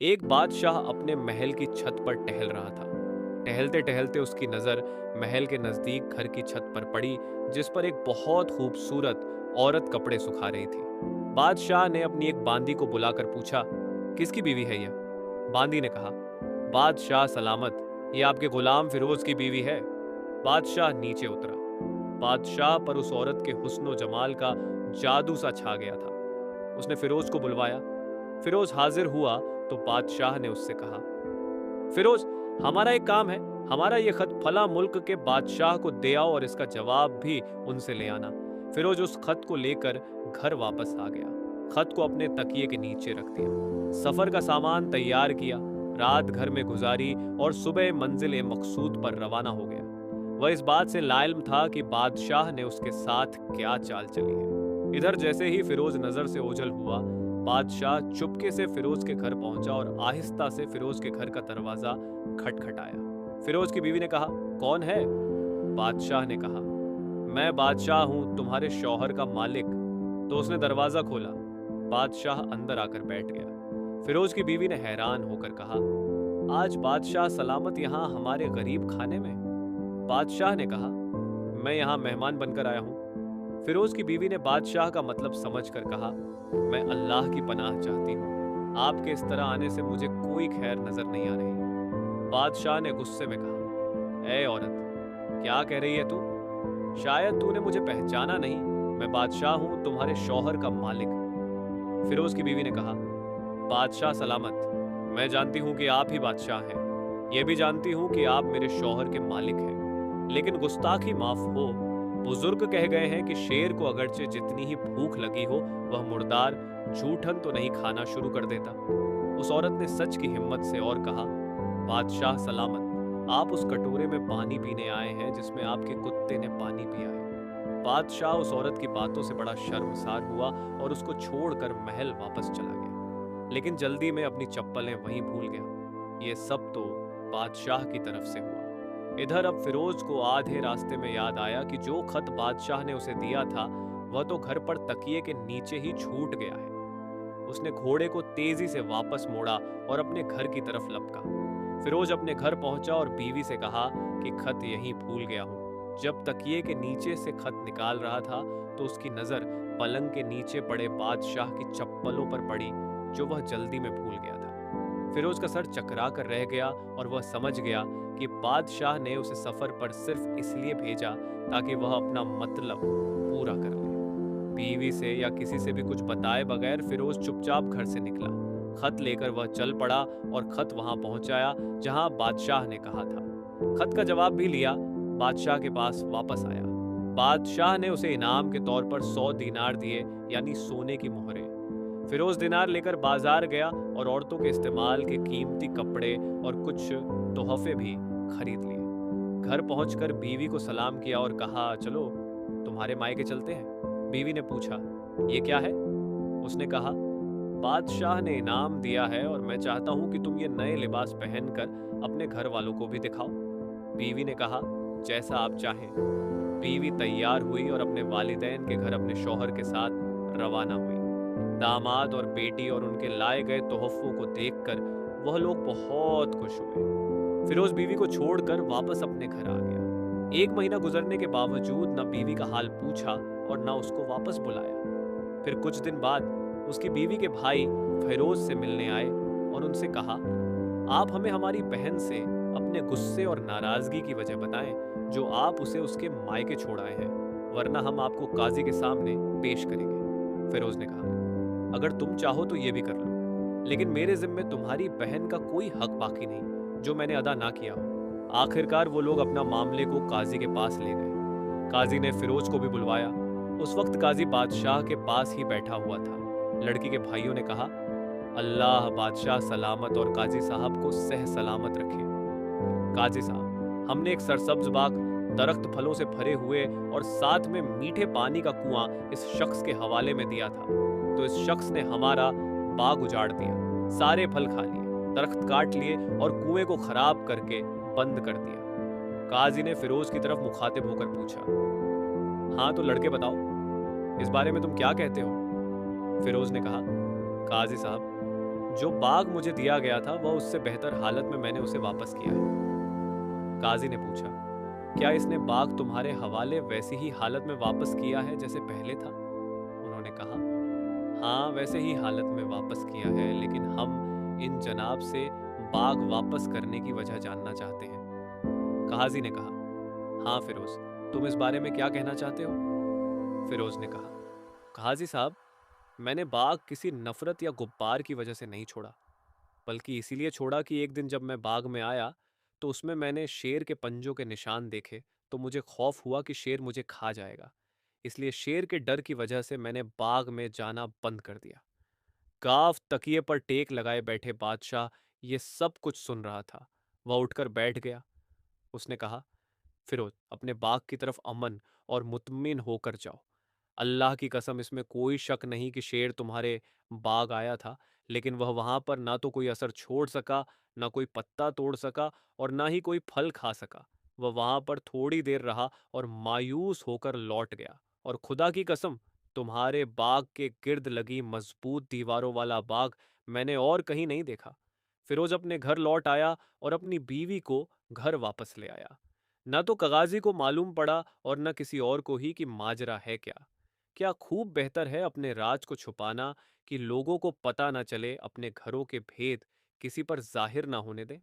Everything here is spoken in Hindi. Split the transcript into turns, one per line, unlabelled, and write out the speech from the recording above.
एक बादशाह अपने महल की छत पर टहल रहा था। टहलते टहलते उसकी नज़र महल के नज़दीक घर की छत पर पड़ी, जिस पर एक बहुत खूबसूरत औरत कपड़े सुखा रही थी। बादशाह ने अपनी एक बांदी को बुलाकर पूछा, किसकी बीवी है यह? बांदी ने कहा, बादशाह सलामत, ये आपके गुलाम फिरोज की बीवी है। बादशाह नीचे उतरा। बादशाह पर उस औरत के हुस्न जमाल का जादू सा छा गया था। उसने फिरोज को बुलवाया। फिरोज हाजिर हुआ तो बादशाह ने उससे कहा, फिरोज, हमारा एक काम है। हमारा ये खत फला मुल्क के बादशाह को दे आओ और इसका जवाब भी उनसे ले आना। फिरोज उस खत को लेकर घर वापस आ गया। खत को अपने तकिए के नीचे रख दिया। सफर का सामान तैयार किया। रात घर में गुजारी और सुबह मंजिल मकसूद पर रवाना हो गया। वह इस बात से लाइल्म था कि बादशाह ने उसके साथ क्या चाल चली है। इधर जैसे ही फिरोज नजर से ओझल हुआ, बादशाह चुपके से फिरोज के घर पहुंचा और आहिस्ता से फिरोज के घर का दरवाजा खटखटाया। फिरोज की बीवी ने कहा, कौन है? बादशाह ने कहा, मैं बादशाह हूं, तुम्हारे शौहर का मालिक। तो उसने दरवाजा खोला। बादशाह अंदर आकर बैठ गया। फिरोज की बीवी ने हैरान होकर कहा, आज बादशाह सलामत यहाँ हमारे गरीब खाने में? बादशाह ने कहा, मैं यहाँ मेहमान बनकर आया हूँ। फिरोज की बीवी ने बादशाह का मतलब समझकर कहा, मैं अल्लाह की पनाह चाहती हूँ। आपके इस तरह आने से मुझे कोई खैर नजर नहीं आ रही। बादशाह ने गुस्से में कहा, ए औरत, क्या कह रही है तू? शायद तूने मुझे पहचाना नहीं। मैं बादशाह हूँ, तुम्हारे शौहर का मालिक। फिरोज की बीवी ने कहा, बादशाह सलामत, मैं जानती हूँ कि आप ही बादशाह हैं। यह भी जानती हूँ कि आप मेरे शौहर के मालिक हैं। लेकिन गुस्ताखी माफ हो, बुजुर्ग कह गए हैं कि शेर को अगरचे जितनी ही भूख लगी हो, वह मुर्दार जूठन तो नहीं खाना शुरू कर देता। उस औरत ने सच की हिम्मत से और कहा, बादशाह सलामत, आप उस कटोरे में पानी पीने आए हैं जिसमें आपके कुत्ते ने पानी पिया है। बादशाह उस औरत की बातों से बड़ा शर्मसार हुआ और उसको छोड़कर महल वापस चला गया। लेकिन जल्दी में अपनी चप्पलें वहीं भूल गया। ये सब तो बादशाह की तरफ से हुआ। इधर अब फिरोज को आधे रास्ते में याद आया कि जो खत बादशाह ने उसे दिया था, वह तो घर पर तकिए के नीचे ही छूट गया है। उसने घोड़े को तेजी से वापस मोड़ा और अपने घर की तरफ लपका। फिरोज अपने घर पहुंचा और बीवी से कहा कि खत यहीं भूल गया हूं। जब तकिए के नीचे से खत निकाल रहा था तो उसकी नजर पलंग के नीचे पड़े बादशाह की चप्पलों पर पड़ी, जो वह जल्दी में भूल गया था। फिरोज का सर चकरा कर रह गया और वह समझ गया कि बादशाह ने उसे सफर पर सिर्फ इसलिए भेजा ताकि वह अपना मतलब पूरा कर ले। बीवी से या किसी से भी कुछ बताए बगैर फिरोज चुपचाप घर से निकला। खत लेकर वह चल पड़ा और खत वहां पहुंचाया जहां बादशाह ने कहा था। खत का जवाब भी लिया, बादशाह के पास वापस आया। बादशाह ने उसे इनाम के तौर पर 100 दीनार दिए, यानी सोने की मोहरें। फिरोज दिनार लेकर बाजार गया और औरतों के इस्तेमाल के कीमती कपड़े और कुछ तोहफे भी खरीद लिए। घर पहुंचकर बीवी को सलाम किया और कहा, चलो तुम्हारे मायके चलते हैं। बीवी ने पूछा, ये क्या है? उसने कहा, बादशाह ने इनाम दिया है और मैं चाहता हूं कि तुम ये नए लिबास पहनकर अपने घर वालों को भी दिखाओ। बीवी ने कहा, जैसा आप चाहें। बीवी तैयार हुई और अपने वालिदैन के घर अपने शौहर के साथ रवाना हुई। दामाद और बेटी और उनके लाए गए तोहफों को देखकर वह लोग बहुत खुश हुए। फिरोज बीवी को छोड़कर वापस अपने घर आ गया। 1 महीना गुजरने के बावजूद न बीवी का हाल पूछा और न उसको वापस बुलाया। फिर कुछ दिन बाद उसकी बीवी के भाई फिरोज से मिलने आए और उनसे कहा, आप हमें हमारी बहन से अपने गुस्से और नाराजगी की वजह बताएं जो आप उसे उसके मायके छोड़ आए हैं, वरना हम आपको काजी के सामने पेश करेंगे। फिरोज ने कहा, अगर तुम चाहो तो ये भी कर लो, लेकिन मेरे जिम्मे तुम्हारी बहन का कोई हक बाकी नहीं जो मैंने अदा ना किया हो। आखिरकार वो लोग अपना मामले को काजी के पास ले गए। काजी ने फिरोज को भी बुलवाया। उस वक्त काजी बादशाह के पास ही बैठा हुआ था। लड़की के भाइयों ने कहा, अल्लाह बादशाह सलामत और काजी साहब को सह सलामत रखे। काजी साहब, हमने एक सरसब्ज बाग, दरख्त फलों से भरे हुए और साथ में मीठे पानी का कुआं इस शख्स के हवाले में दिया था, तो इस शख्स ने हमारा बाग उजाड़ दिया, सारे फल खा लिए, दरख्त काट लिए और कुएं को खराब करके बंद कर दिया। काजी ने फिरोज की तरफ मुखातिब होकर पूछा, हाँ तो लड़के बताओ, इस बारे में तुम क्या कहते हो? फिरोज ने कहा, काजी साहब, जो बाग मुझे दिया गया था वह उससे बेहतर हालत में मैंने उसे वापस किया है। काजी ने पूछा, क्या इसने बाग तुम्हारे हवाले वैसी ही हालत में वापस किया है जैसे पहले था? उन्होंने कहा, हाँ वैसे ही हालत में वापस किया है, लेकिन हम इन जनाब से बाग वापस करने की वजह जानना चाहते हैं। काजी ने कहा, हाँ फिरोज, तुम इस बारे में क्या कहना चाहते हो? फिरोज ने कहा, काजी साहब, मैंने बाग किसी नफरत या गुब्बार की वजह से नहीं छोड़ा, बल्कि इसीलिए छोड़ा कि एक दिन जब मैं बाग में आया तो उसमें मैंने शेर के पंजों के निशान देखे, तो मुझे खौफ हुआ कि शेर मुझे खा जाएगा। इसलिए शेर के डर की वजह से मैंने बाग में जाना बंद कर दिया। गाफ तकिए पर टेक लगाए बैठे बादशाह ये सब कुछ सुन रहा था। वह उठकर बैठ गया। उसने कहा, फिरोज, अपने बाग की तरफ अमन और मुतमिन होकर जाओ। अल्लाह की कसम, इसमें कोई शक नहीं कि शेर तुम्हारे बाग आया था, लेकिन वह वहां पर ना तो कोई असर छोड़ सका, ना कोई पत्ता तोड़ सका और ना ही कोई फल खा सका। वह वहां पर थोड़ी देर रहा और मायूस होकर लौट गया। और खुदा की कसम, तुम्हारे बाग के गिर्द लगी मजबूत दीवारों वाला बाग मैंने और कहीं नहीं देखा। फिरोज अपने घर लौट आया और अपनी बीवी को घर वापस ले आया। न तो कगाजी को मालूम पड़ा और न किसी और को ही कि माजरा है क्या। क्या खूब बेहतर है अपने राज को छुपाना कि लोगों को पता न चले, अपने घरों के भेद किसी पर जाहिर ना होने दें।